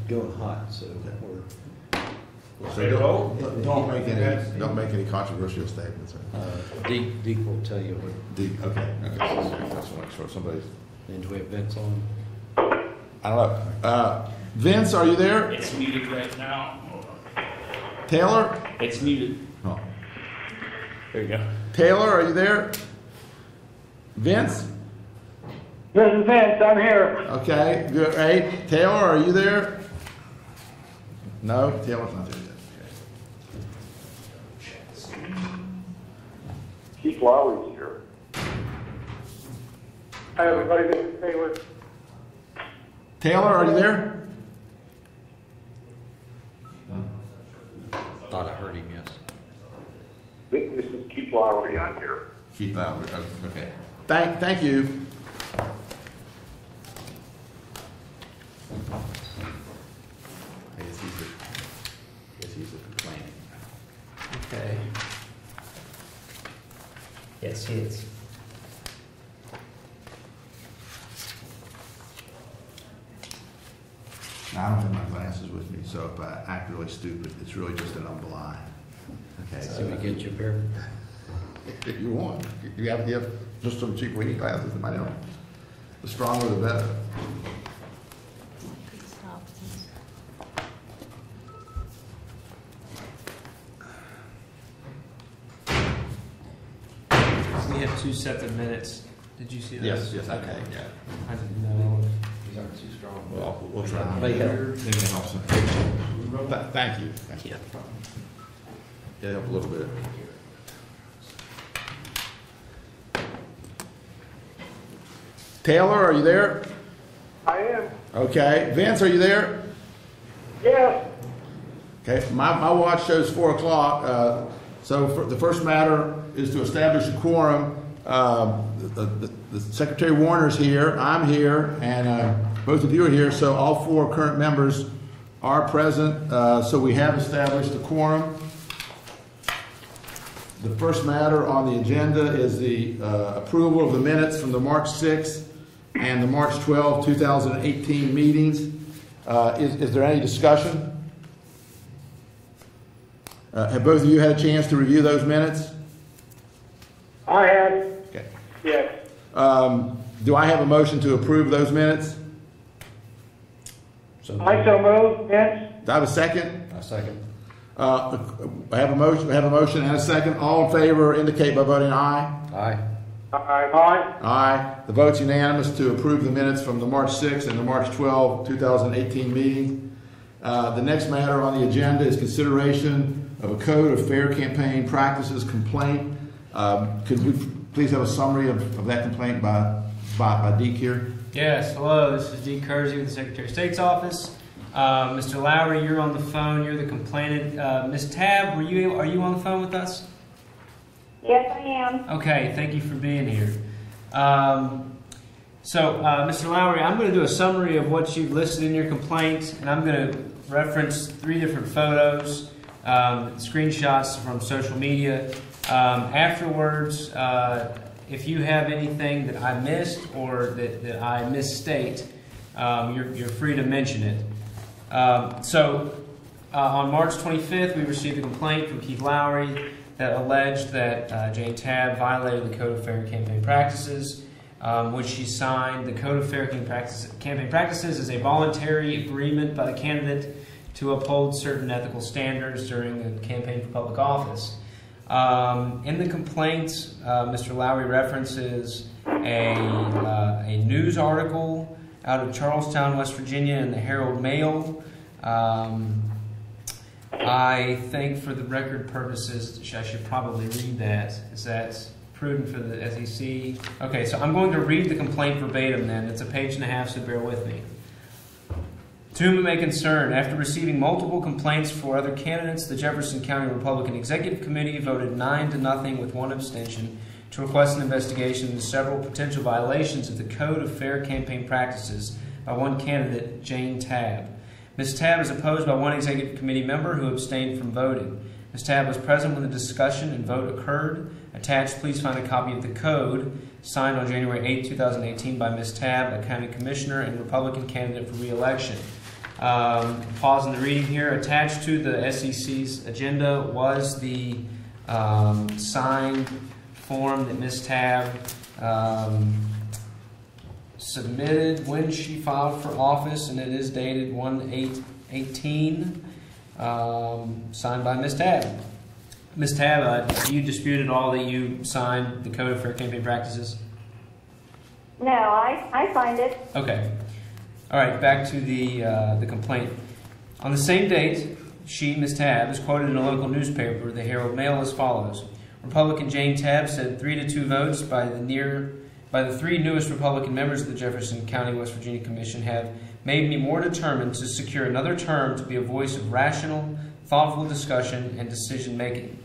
going hot, so we're. So don't make any controversial statements. Deke will tell you what. Okay. That's make sure somebody's. And do we have Vince on? I don't know. Vince, are you there? It's muted right now. Taylor? It's muted. Oh. There you go. Taylor, are you there? Vince? This is Vince. I'm here. Okay, good. Hey, Taylor, are you there? No, Taylor's not there yet. Keith Lowry's here. Hi, everybody. This is Taylor. Taylor, are you there? Thought I heard him, yes. This is Keith Lowry. I'm here. Keith Lowry. Okay. Thank you. I guess he's the complaining. Okay. Yes, he is. Now, I don't have my glasses with me, so if I act really stupid, it's really just that I'm blind. Okay. So we get you a pair. If you want, you have just some cheap reading glasses that might help. The stronger, the better. We have 2 sets of minutes. Did you see that? Yes, okay, yeah. I didn't know. These aren't too strong. Well, we'll try. They help. They can help some. Thank you. Yeah. Yeah, help a little bit. Taylor, are you there? I am. Okay. Vince, are you there? Yes. Okay. My watch shows 4 o'clock. So the first matter is to establish a quorum. The Secretary Warner's here. I'm here, and both of you are here. So all 4 current members are present. So we have established a quorum. The first matter on the agenda is the approval of the minutes from the March 6th and the March 12, 2018 meetings. Is there any discussion? Have both of you had a chance to review those minutes? I have. Okay. Yes. Do I have a motion to approve those minutes? I so move. Vince. Do I have a second? A second. I have a motion. We have a motion and a second. All in favor indicate by voting aye. Aye. Aye. Aye. The vote's unanimous to approve the minutes from the March 6th and the March 12, 2018 meeting. The next matter on the agenda is consideration of a code of fair campaign practices complaint. Could we please have a summary of that complaint by Deke here? Yes, hello, this is Deke Kersey with the Secretary of State's office. Mr. Lowry, you're on the phone, you're the complainant. Ms. Tabb, are you on the phone with us? Yes, I am. Okay, thank you for being here. Mr. Lowry, I'm going to do a summary of what you've listed in your complaint, and I'm going to reference 3 different photos, screenshots from social media. Afterwards, if you have anything that I missed or that I misstate, you're free to mention it. On March 25th, we received a complaint from Keith Lowry that alleged that Jane Tabb violated the Code of Fair Campaign Practices, which she signed. The Code of Fair Campaign Practices is a voluntary agreement by the candidate to uphold certain ethical standards during the campaign for public office. In the complaint, Mr. Lowry references a news article out of Charlestown, West Virginia in the Herald Mail. I think for the record purposes, I should probably read that. Is that prudent for the SEC? Okay, so I'm going to read the complaint verbatim then. It's a page and a half, so bear with me. To whom it may concern, after receiving multiple complaints for other candidates, the Jefferson County Republican Executive Committee voted 9-0 with 1 abstention to request an investigation into several potential violations of the Code of Fair Campaign Practices by one candidate, Jane Tabb. Ms. Tabb is opposed by 1 Executive Committee member who abstained from voting. Ms. Tabb was present when the discussion and vote occurred. Attached, please find a copy of the code signed on January 8, 2018 by Ms. Tabb, a county commissioner and Republican candidate for re-election. Pausing the reading here. Attached to the SEC's agenda was the signed form that Ms. Tabb submitted when she filed for office, and it is dated 1/8/18, signed by Ms. Tabb. Ms. Tabb, you disputed all that you signed the Code of Fair Campaign Practices? No, I signed it. Okay. All right, back to the complaint. On the same date, she, Ms. Tabb, is quoted in a local newspaper, the Herald Mail, as follows. Republican Jane Tabb said 3-2 votes by the three newest Republican members of the Jefferson County, West Virginia Commission have made me more determined to secure another term to be a voice of rational, thoughtful discussion and decision-making.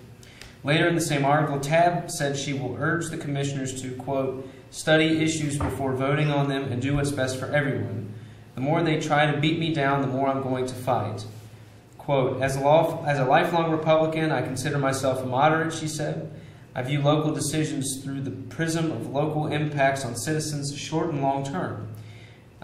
Later in the same article, Tabb said she will urge the commissioners to, quote, study issues before voting on them and do what's best for everyone. The more they try to beat me down, the more I'm going to fight. Quote, as a lifelong Republican, I consider myself a moderate, she said. I view local decisions through the prism of local impacts on citizens, short and long term.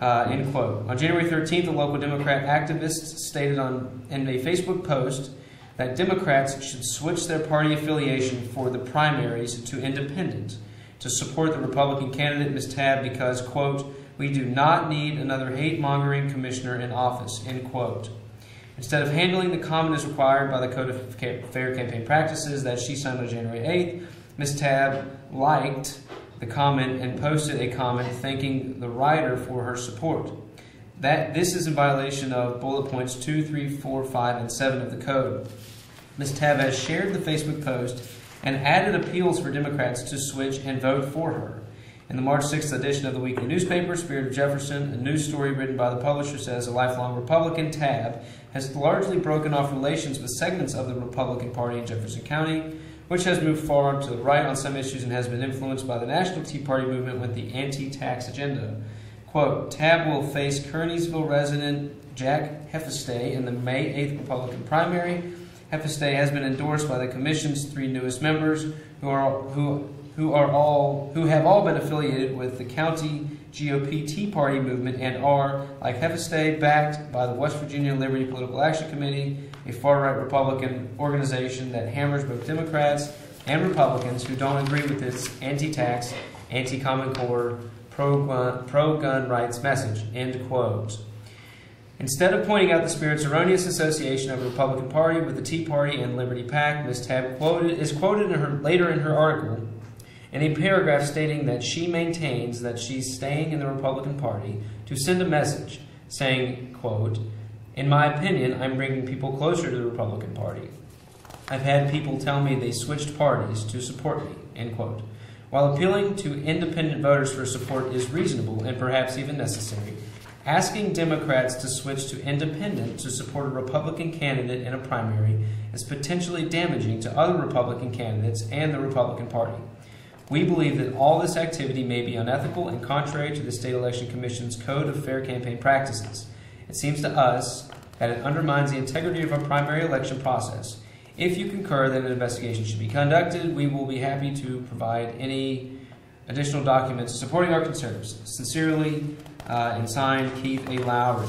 End quote. On January 13th, a local Democrat activist stated in a Facebook post that Democrats should switch their party affiliation for the primaries to independent to support the Republican candidate, Ms. Tabb, because, quote, we do not need another hate-mongering commissioner in office, end quote. Instead of handling the comment as required by the Code of Fair Campaign Practices that she signed on January 8th, Ms. Tabb liked the comment and posted a comment thanking the writer for her support. This is in violation of bullet points 2, 3, 4, 5, and 7 of the Code. Ms. Tabb has shared the Facebook post and added appeals for Democrats to switch and vote for her. In the March 6th edition of the weekly newspaper, Spirit of Jefferson, a news story written by the publisher says a lifelong Republican, Tabb has largely broken off relations with segments of the Republican Party in Jefferson County, which has moved far to the right on some issues and has been influenced by the National Tea Party movement with the anti-tax agenda. Quote, Tabb will face Kearneysville resident Jack Heffestay in the May 8th Republican primary. Heffestay has been endorsed by the Commission's three newest members, who have all been affiliated with the county GOP Tea Party movement and are, like Heffestay, backed by the West Virginia Liberty Political Action Committee, a far-right Republican organization that hammers both Democrats and Republicans who don't agree with its anti-tax, anti-Common Core, pro-gun rights message, end quote. Instead of pointing out the Spirit's erroneous association of the Republican Party with the Tea Party and Liberty PAC, Ms. Tabb is quoted later in her article in a paragraph stating that she maintains that she's staying in the Republican Party to send a message saying, quote, in my opinion, I'm bringing people closer to the Republican Party. I've had people tell me they switched parties to support me, end quote. While appealing to independent voters for support is reasonable and perhaps even necessary, asking Democrats to switch to independent to support a Republican candidate in a primary is potentially damaging to other Republican candidates and the Republican Party. We believe that all this activity may be unethical and contrary to the State Election Commission's Code of Fair Campaign Practices. It seems to us that it undermines the integrity of our primary election process. If you concur that an investigation should be conducted, we will be happy to provide any additional documents supporting our concerns. Sincerely, and signed, Keith A. Lowry.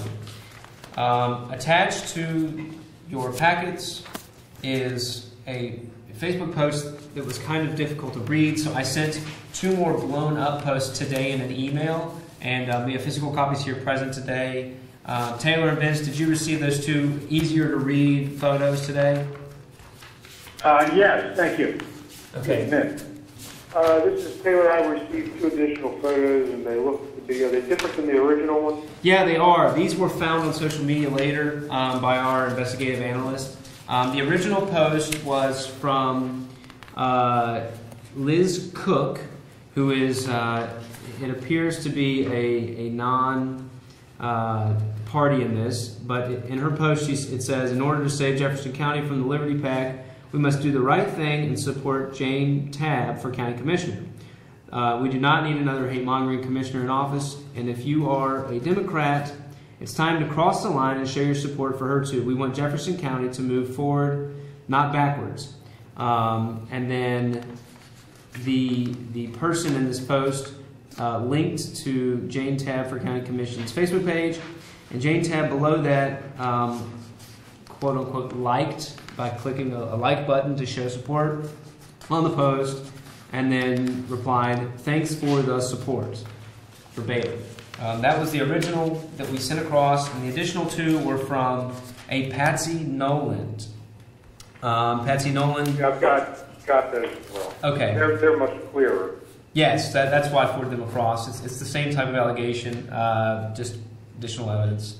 Attached to your packets is a Facebook post that was kind of difficult to read, so I sent 2 more blown up posts today in an email, and we have physical copies here present today. Taylor and Vince, did you receive those 2 easier to read photos today? Yes, thank you. Okay. This is Taylor. I received 2 additional photos, and they look to be, are they different than the original ones? Yeah, they are. These were found on social media later by our investigative analyst. The original post was from Liz Cook, who is, it appears to be a non-party in this, but in her post it says, in order to save Jefferson County from the Liberty PAC, we must do the right thing and support Jane Tabb for County Commissioner. We do not need another hate-mongering commissioner in office, and if you are a Democrat, it's time to cross the line and show your support for her too. We want Jefferson County to move forward, not backwards. And then the person in this post linked to Jane Tabb for County Commission's Facebook page, And Jane Tab below that, quote unquote, liked by clicking a like button to show support on the post, and then replied, "Thanks for the support," verbatim. That was the original that we sent across, and the additional two were from a Patsy Noland. Patsy Noland. Yeah, I've got those as well. Okay. They're much clearer. Yes, that's why I forwarded them across. It's the same type of allegation, just additional evidence.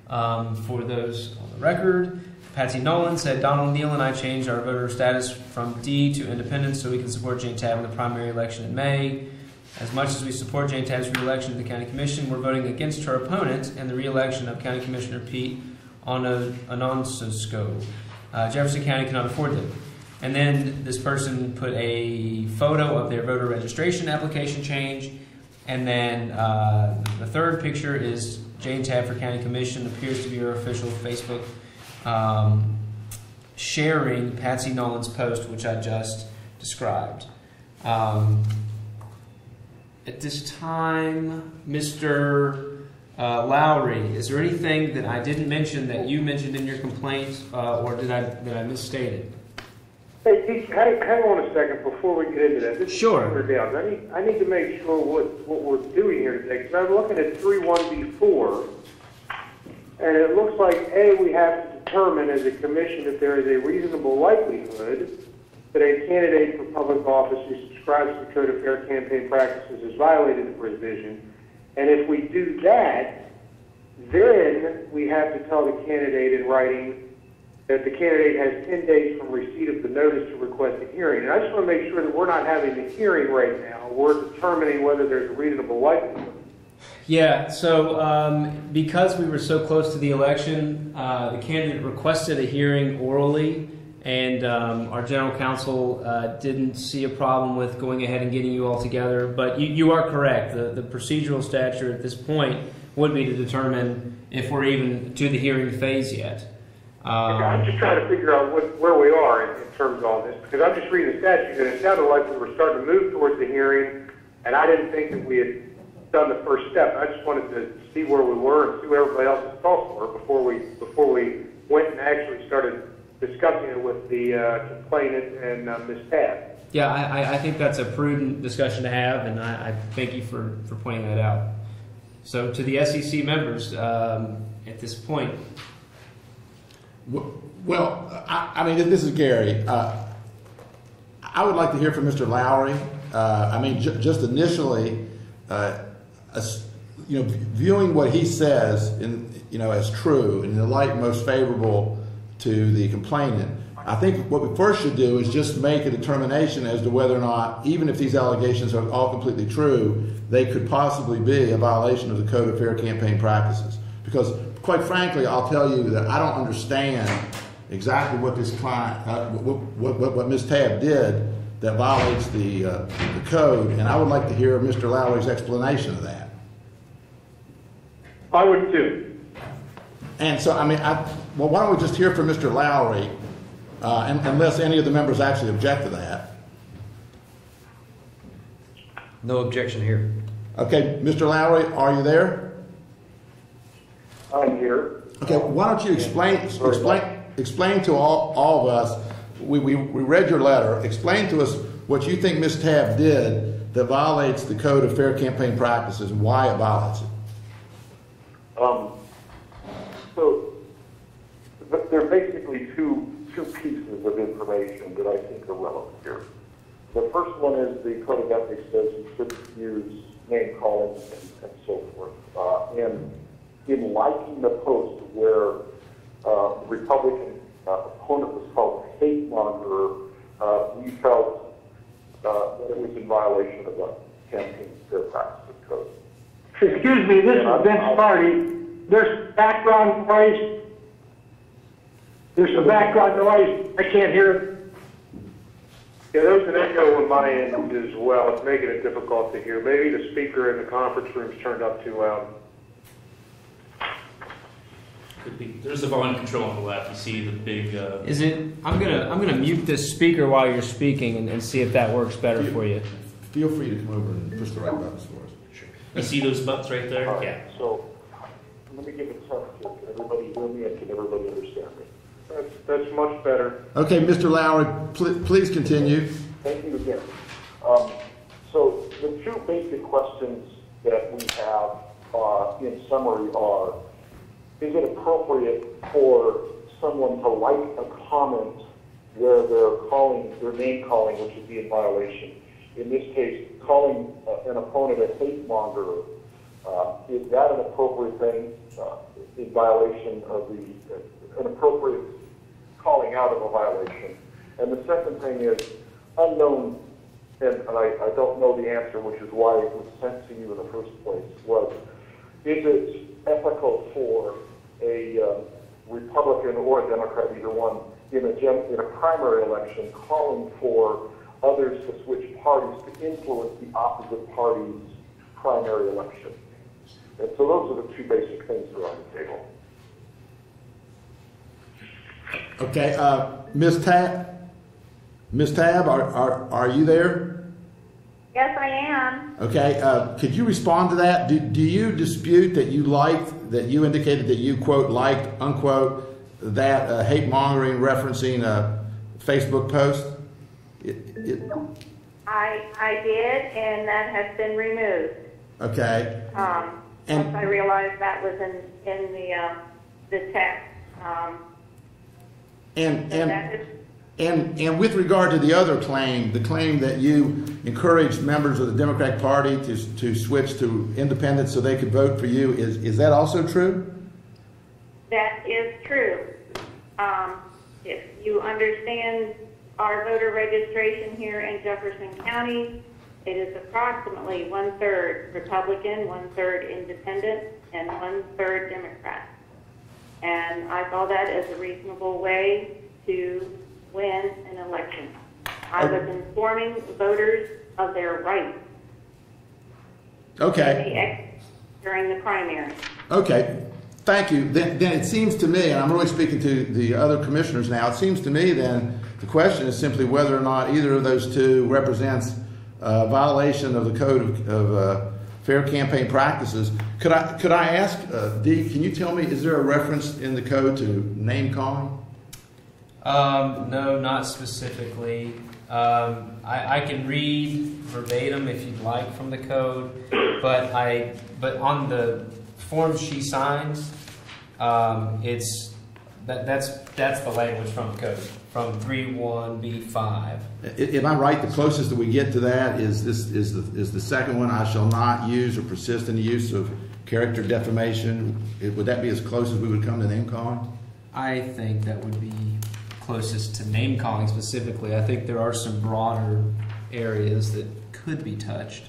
For those on the record, Patsy Nolan said, "Donald Neal and I changed our voter status from D to independent so we can support Jane Tab in the primary election in May. As much as we support Jane Tab's re-election to the County Commission, we're voting against her opponent and the re-election of County Commissioner Pete Anonsosko. Jefferson County cannot afford them." And then this person put a photo of their voter registration application change. And then the third picture is Jane Tab for County Commission, appears to be her official Facebook, sharing Patsy Nolan's post, which I just described. At this time, Mr. Lowry, is there anything that I didn't mention that you mentioned in your complaint, or did I misstate it? Hey, hang on a second before we get into that. This Sure. Is down. I need to make sure what we're doing here today, because I'm looking at 3.1b4, and it looks like, A, we have to determine as a commission if there is a reasonable likelihood that a candidate for public office who subscribes to the Code of Fair Campaign Practices has violated the provision. And if we do that, then we have to tell the candidate in writing that the candidate has 10 days from receipt of the notice to request a hearing. And I just want to make sure that we're not having the hearing right now. We're determining whether there's a reasonable likelihood. Yeah, so because we were so close to the election, the candidate requested a hearing orally, and our general counsel didn't see a problem with going ahead and getting you all together. But you are correct. The procedural stature at this point would be to determine if we're even to the hearing phase yet. Okay, I'm just trying to figure out where we are in terms of all this, because I'm just reading the statute, and it sounded like we were starting to move towards the hearing, and I didn't think that we had done the first step. I just wanted to see where we were and see what everybody else's thoughts were before we went and actually started discussing it with the complainant and Ms. Tab. Yeah, I think that's a prudent discussion to have, and I thank you for pointing that out. So to the SEC members, at this point. Well, I mean, this is Gary. I would like to hear from Mr. Lowry. I mean, just initially, viewing what he says as true in the light most favorable to the complainant, I think what we first should do is just make a determination as to whether or not, even if these allegations are all completely true, they could possibly be a violation of the Code of Fair Campaign Practices. Because, quite frankly, I'll tell you that I don't understand exactly what this client, what Ms. Tab did that violates the code, and I would like to hear Mr. Lowry's explanation of that. I would too. And so, I mean, well, why don't we just hear from Mr. Lowry, unless any of the members actually object to that. No objection here. Okay, Mr. Lowry, are you there? I'm here. Okay, why don't you explain to all of us, we read your letter, explain to us what you think Ms. Tab did that violates the Code of Fair Campaign Practices and why it violates it. So there are basically two pieces of information that I think are relevant here. The first one is the Code of Ethics says you shouldn't use name calling and so forth. And in liking the post where the Republican opponent was called a hate monger, we felt that it was in violation of the Campaign Fair Practices Code. Excuse me, this is Vince Hardy. There's background noise. There's some background noise. I can't hear it. Yeah, there's an echo on my end as well. It's making it difficult to hear. Maybe the speaker in the conference room is turned up too loud. Could be. There's the volume control on the left. You see the big. Is it? I'm gonna mute this speaker while you're speaking and see if that works better for you. Feel free to come over and push the right buttons for us. Sure. You see those buttons right there? Right, Yeah. So let me give it some. Can everybody hear me and can everybody understand me? That's much better. Okay, Mr. Lowry, please continue. Thank you again. So the two basic questions that we have in summary are, is it appropriate for someone to like a comment where they're name calling, which would be in violation? In this case, calling an opponent a hate monger, is that an appropriate thing in violation of an appropriate calling out of a violation? And the second thing is unknown, and I don't know the answer, which is why it was sent to you in the first place, was, is it ethical for a Republican or a Democrat, either one, in a primary election, calling for others to switch parties to influence the opposite party's primary election? And so those are the two basic things that are on the table. Okay, Ms. Tabb, are you there? Yes, I am. Okay, could you respond to that? Do you dispute that you indicated that you, quote, liked, unquote, that hate mongering referencing a Facebook post? I did, and that has been removed. Okay. Once I realized that was in the text. And with regard to the other claim, the claim that you encouraged members of the Democratic Party to switch to independent so they could vote for you, is that also true? That is true. If you understand our voter registration here in Jefferson County, it is approximately 1/3 Republican, 1/3 Independent, and 1/3 Democrat. And I saw that as a reasonable way to win an election. I was informing voters of their rights. Okay. During the primary. Okay. Thank you. Then it seems to me, and I'm really speaking to the other commissioners now, it seems to me then the question is simply whether or not either of those two represents a violation of the Code of Fair Campaign Practices. Could I ask, Dee, can you tell me, is there a reference in the code to name calling? No, not specifically. I can read verbatim if you'd like from the code, but on the form she signs, that's the language from the code, from 3.1b5. If I'm right, the closest that we get to that is the second one. I shall not use or persist in the use of character defamation. Would that be as close as we would come to name calling? I think that would be closest to name calling specifically. I think there are some broader areas that could be touched.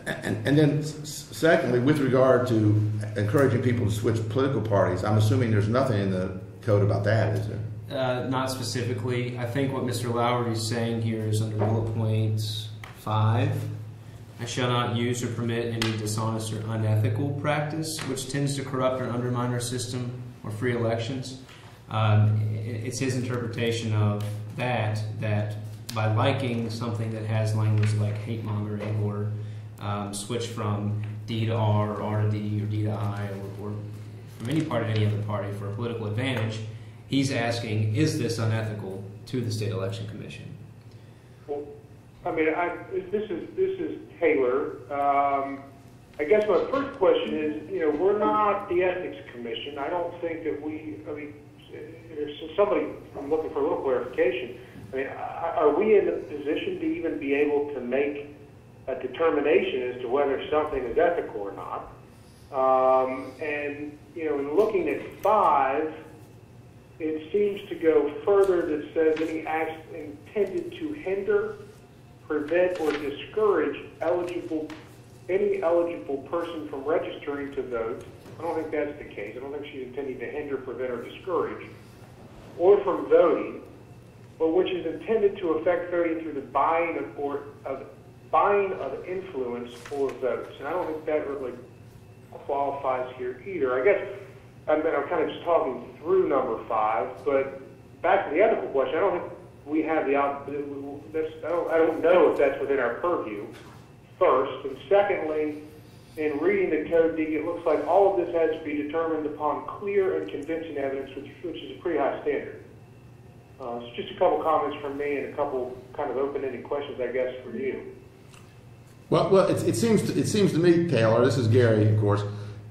And then secondly, with regard to encouraging people to switch political parties, I'm assuming there's nothing in the code about that, is there? Not specifically. I think what Mr. Lowry is saying here is under bullet point 5. I shall not use or permit any dishonest or unethical practice which tends to corrupt or undermine our system or free elections. It's his interpretation of that by liking something that has language like hate mongering or switch from D to R or R to D or D to I or from any part of any other party for a political advantage, he's asking, is this unethical to the State Election Commission? Well, I mean, this is Taylor. I guess my first question is, we're not the Ethics Commission. I don't think that there's somebody, I'm looking for a little clarification. I mean, are we in a position to even be able to make a determination as to whether something is ethical or not? In looking at 5, it seems to go further that says any acts intended to hinder, prevent, or discourage any eligible person from registering to vote. I don't think that's the case. I don't think she's intending to hinder, prevent, or discourage, or from voting, but which is intended to affect voting through the buying of influence or votes. And I don't think that really qualifies here either. I guess I'm kind of just talking through number 5, but back to the ethical question, I don't think we have I don't know if that's within our purview, first. And secondly, in reading the code, it looks like all of this has to be determined upon clear and convincing evidence, which is a pretty high standard. So just a couple comments from me and a couple kind of open-ended questions, I guess, for you. Well, it seems to me, Taylor. This is Gary, of course.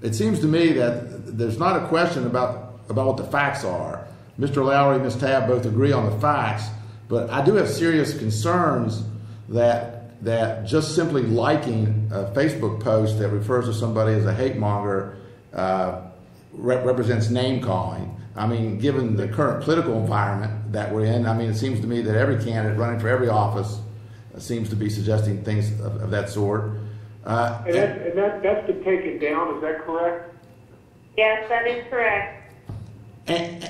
It seems to me that there's not a question about what the facts are. Mr. Lowry and Ms. Tabb both agree on the facts, but I do have serious concerns that just simply liking a Facebook post that refers to somebody as a hate monger represents name calling. I mean, given the current political environment that we're in, I mean, it seems to me that every candidate running for every office seems to be suggesting things of that sort. And that's been taken down, is that correct? Yes, that is correct. And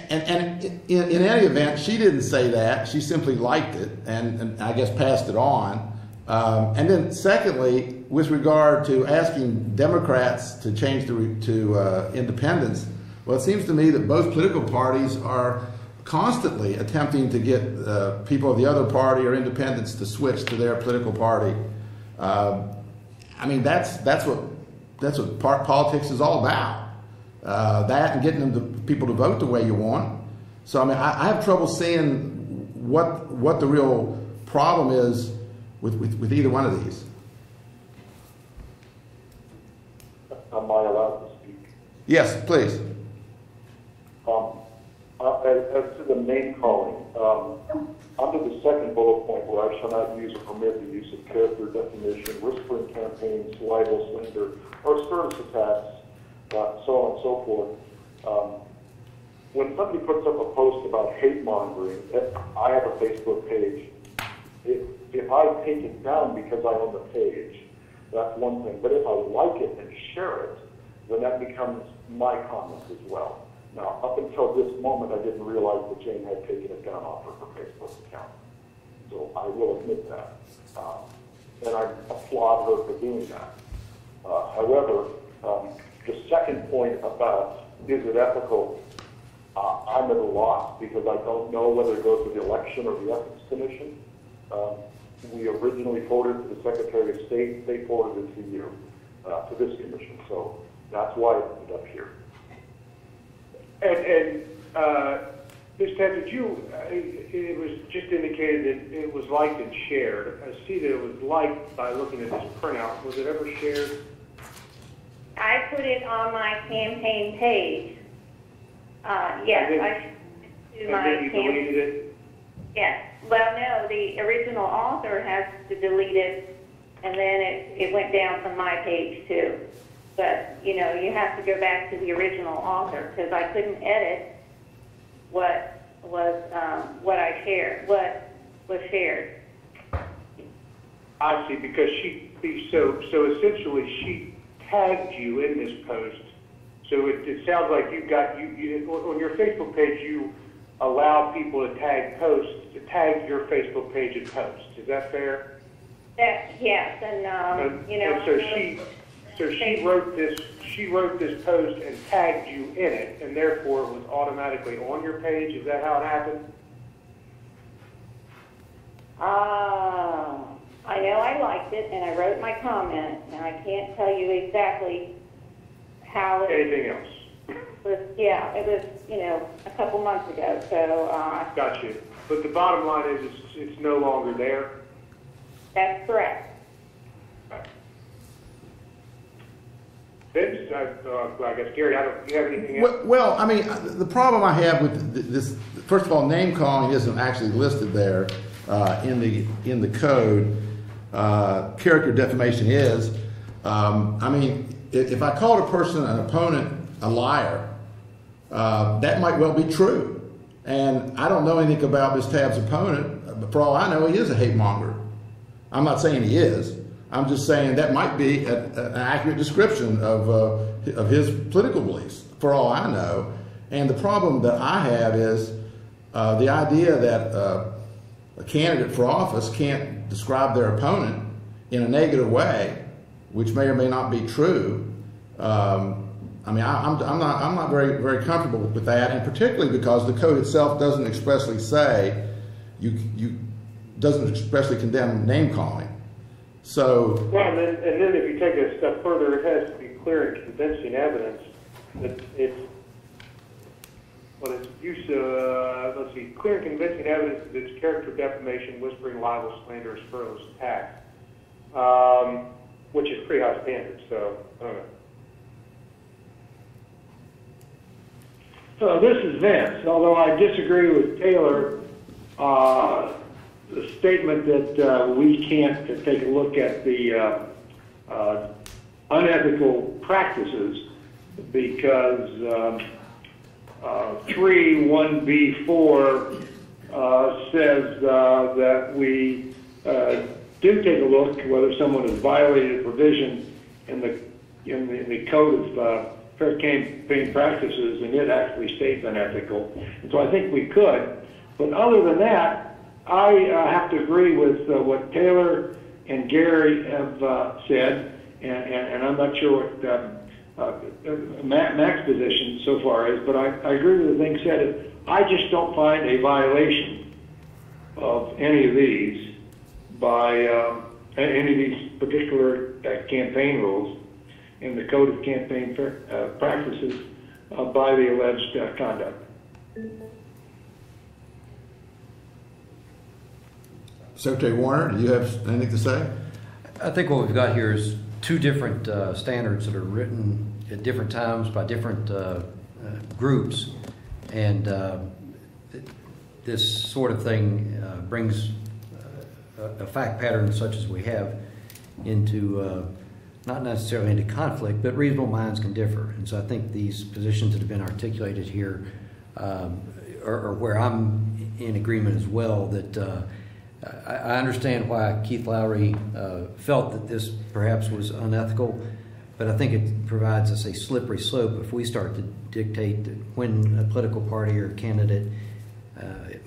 in any event, she didn't say that. She simply liked it and I guess passed it on. And then secondly, with regard to asking Democrats to change to independents, well, it seems to me that both political parties are constantly attempting to get people of the other party or independents to switch to their political party. I mean, that's what politics is all about. That and getting people to vote the way you want. So I mean, I have trouble seeing what the real problem is with either one of these. Am I allowed to speak? Yes, please. As to the name calling, under the second bullet point, where I shall not use or permit the use of character defamation, whispering campaigns, libel, slander, or service attacks, so on and so forth. When somebody puts up a post about hate mongering, I have a Facebook page. If I take it down because I own the page, that's one thing. But if I like it and share it, then that becomes my comment as well. Now, up until this moment, I didn't realize that Jane had taken it down off her Facebook account. So I will admit that. And I applaud her for doing that. However, the second point about is it ethical, I'm at a loss because I don't know whether it goes to the election or the Ethics Commission. We originally forwarded to the Secretary of State. They forwarded it to you, to this commission. So that's why it ended up here. And Ms. Tabb, did you, it was just indicated that it was liked and shared. I see that it was liked by looking at this printout. Was it ever shared? I put it on my campaign page. Yes, I to my and then you deleted it? Yes. Well, no, the original author has to delete it, and then it went down from my page too. But, you know, you have to go back to the original author because I couldn't edit what I shared, what was shared. I see, because so essentially she tagged you in this post. So it sounds like you on your Facebook page, you allow people to tag your Facebook page and posts. Is that fair? Yes, and you know. And so she wrote this post and tagged you in it, and therefore it was automatically on your page. Is that how it happened? I know I liked it, and I wrote my comment, and I can't tell you exactly how it. Anything else? It was, you know, a couple months ago. So. Got you. But the bottom line is, it's no longer there. That's correct. Vince, I guess Gary, do you have anything else? Well, I mean, the problem I have with this, first of all, name calling isn't actually listed there in the code. Character defamation is. I mean, if I called a person, an opponent, a liar, that might well be true. And I don't know anything about Ms. Tabb's opponent, but for all I know, he is a hate monger. I'm not saying he is. I'm just saying that might be an accurate description of his political beliefs, for all I know. And the problem that I have is the idea that a candidate for office can't describe their opponent in a negative way, which may or may not be true. I mean, I'm not very comfortable with that, and particularly because the code itself doesn't expressly say doesn't expressly condemn name calling. So, Well, and then if you take it a step further, it has to be clear and convincing evidence that it's, well, it's use of, let's see, clear and convincing evidence that it's character defamation, whispering, libel, slander, scurrilous attack, which is pretty high standard, so, I don't know. So this is Vince, although I disagree with Taylor, the statement that we can't take a look at the unethical practices because 3(1)(b)(4) says that we do take a look whether someone has violated a provision in the code of fair campaign practices, and it actually states unethical. And so I think we could. But other than that, I have to agree with what Taylor and Gary have said, and I'm not sure what Mac's position so far is, but I agree with the thing said. I just don't find a violation of any of these by any of these particular campaign rules in the Code of Campaign Practices by the alleged conduct. Secretary Warner, do you have anything to say? I think what we've got here is two different standards that are written at different times by different groups, and this sort of thing brings a fact pattern such as we have into not necessarily into conflict, but reasonable minds can differ. And so I think these positions that have been articulated here are where I'm in agreement as well, that I understand why Keith Lowry felt that this perhaps was unethical, but I think it provides us a slippery slope if we start to dictate that when a political party or candidate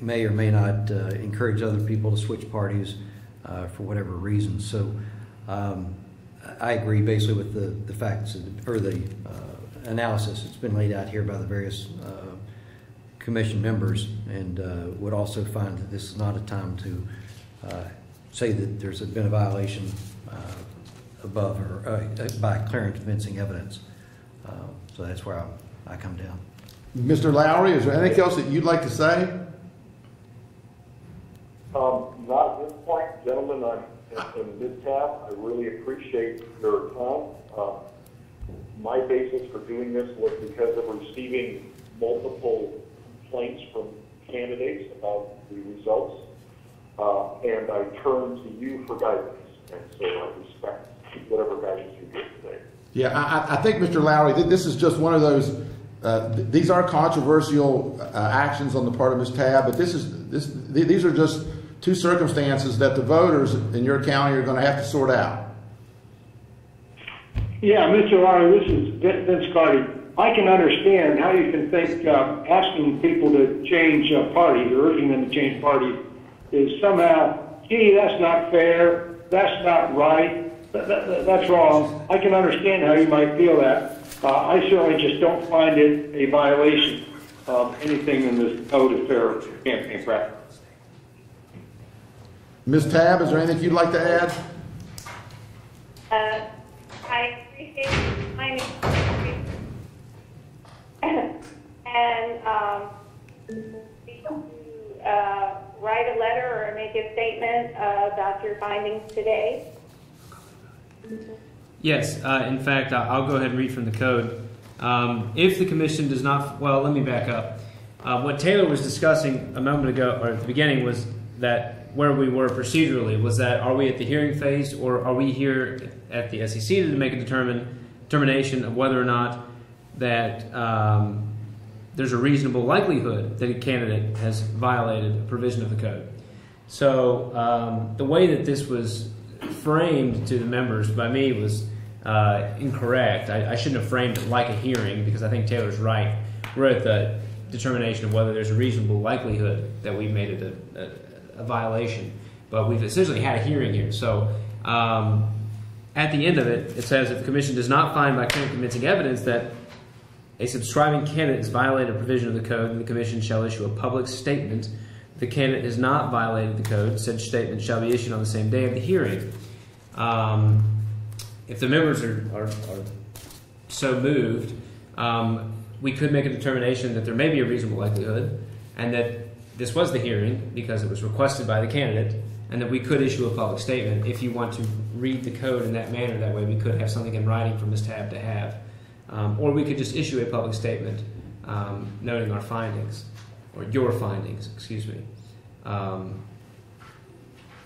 may or may not encourage other people to switch parties for whatever reason. So I agree basically with the facts or the analysis that's been laid out here by the various commission members, and would also find that this is not a time to say that there's been a violation above or by clear and convincing evidence. So that's where I come down. Mr. Lowry, is there anything else that you'd like to say? Not at this point, gentlemen. I'm in mid-tab. I really appreciate your time. My basis for doing this was because of receiving multiple complaints from candidates about the results, and I turn to you for guidance, and so I respect whatever guidance you give today. Yeah, I think, Mr. Lowry, this is just one of those, these are controversial actions on the part of Ms. Tabb, but these are just two circumstances that the voters in your county are going to have to sort out. Yeah, Mr. Lowry, this is Vince Carty. I can understand how you can think asking people to change parties or urging them to change parties is somehow, gee, that's not fair, that's not right, that's wrong. I can understand how you might feel that. I certainly just don't find it a violation of anything in this Code of Fair Campaign Practice. Ms. Tabb, is there anything you'd like to add? I appreciate you finding and write a letter or make a statement about your findings today. Yes, in fact, I'll go ahead and read from the code. If the commission does not, well, let me back up. What Taylor was discussing a moment ago, or at the beginning, was that where we were procedurally was that are we at the hearing phase, or are we here at the SEC to make a determination of whether or not that there's a reasonable likelihood that a candidate has violated a provision of the code. So the way that this was framed to the members by me was incorrect. I shouldn't have framed it like a hearing, because I think Taylor's right. We're at the determination of whether there's a reasonable likelihood that we made it a violation. But we've essentially had a hearing here. So at the end of it, it says if the commission does not find by clear and convincing evidence that a subscribing candidate has violated a provision of the code, then the commission shall issue a public statement. If the candidate has not violated the code, such statement shall be issued on the same day of the hearing. if the members are so moved, we could make a determination that there may be a reasonable likelihood, and that this was the hearing because it was requested by the candidate, and that we could issue a public statement. If you want to read the code in that manner, that way we could have something in writing for Ms. Tabb to have. Or we could just issue a public statement noting our findings, or your findings, excuse me.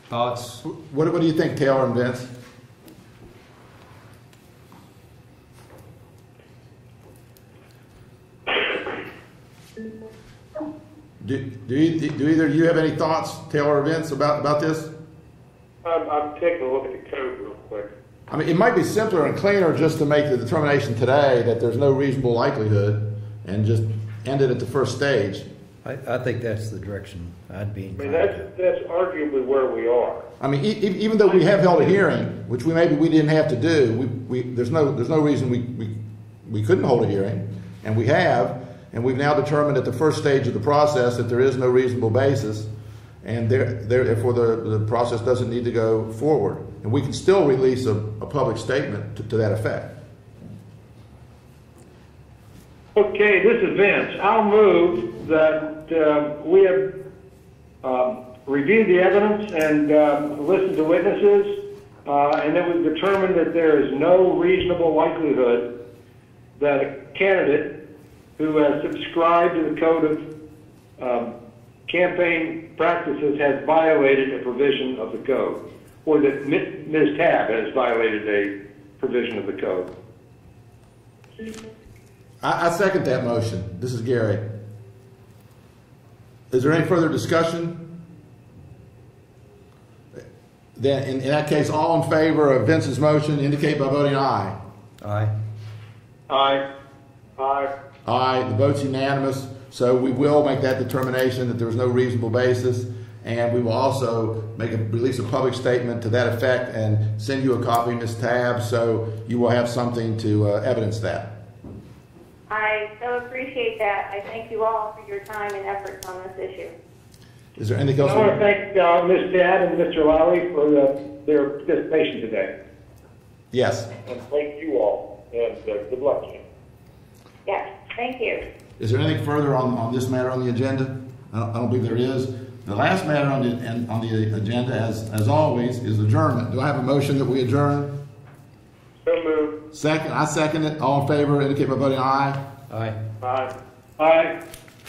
Thoughts? What do you think, Taylor and Vince? Do either of you have any thoughts, Taylor or Vince, about this? I'm taking a look at the code real quick. I mean, it might be simpler and cleaner just to make the determination today that there's no reasonable likelihood and just end it at the first stage. I think that's the direction I'd be I mean, inclined. that's arguably where we are. I mean, even though we have held a hearing, which we didn't have to do, there's no reason we couldn't hold a hearing, and we have, and we've now determined at the first stage of the process that there is no reasonable basis, and therefore the process doesn't need to go forward, and we can still release a public statement to that effect. Okay, this is Vince. I'll move that we have reviewed the evidence and listened to witnesses, and that we've determined that there is no reasonable likelihood that a candidate who has subscribed to the code of campaign practices has violated a provision of the code, or that Ms. Tabb has violated a provision of the code. I second that motion. This is Gary. Is there any further discussion? Then, in that case, all in favor of Vince's motion indicate by voting aye. Aye. Aye. Aye. Aye. The vote's unanimous. So we will make that determination that there was no reasonable basis, and we will also release a public statement to that effect and send you a copy, Ms. Tabb, so you will have something to evidence that. I so appreciate that. I thank you all for your time and efforts on this issue. Is there anything else? I want to thank Ms. Tabb and Mr. Lowry for their participation today. Yes. And thank you all, and good luck to you. Yes, thank you. Is there anything further on this matter on the agenda? I don't believe there is. The last matter on the agenda, as always, is adjournment. Do I have a motion that we adjourn? So moved. Second. I second it. All in favor indicate by voting aye. Aye. Aye. Aye.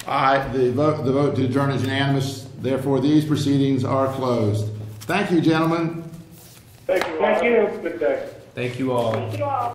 Aye. The vote to adjourn is unanimous. Therefore, these proceedings are closed. Thank you, gentlemen. Thank you all. Thank you. Good day. Thank you all. Thank you all.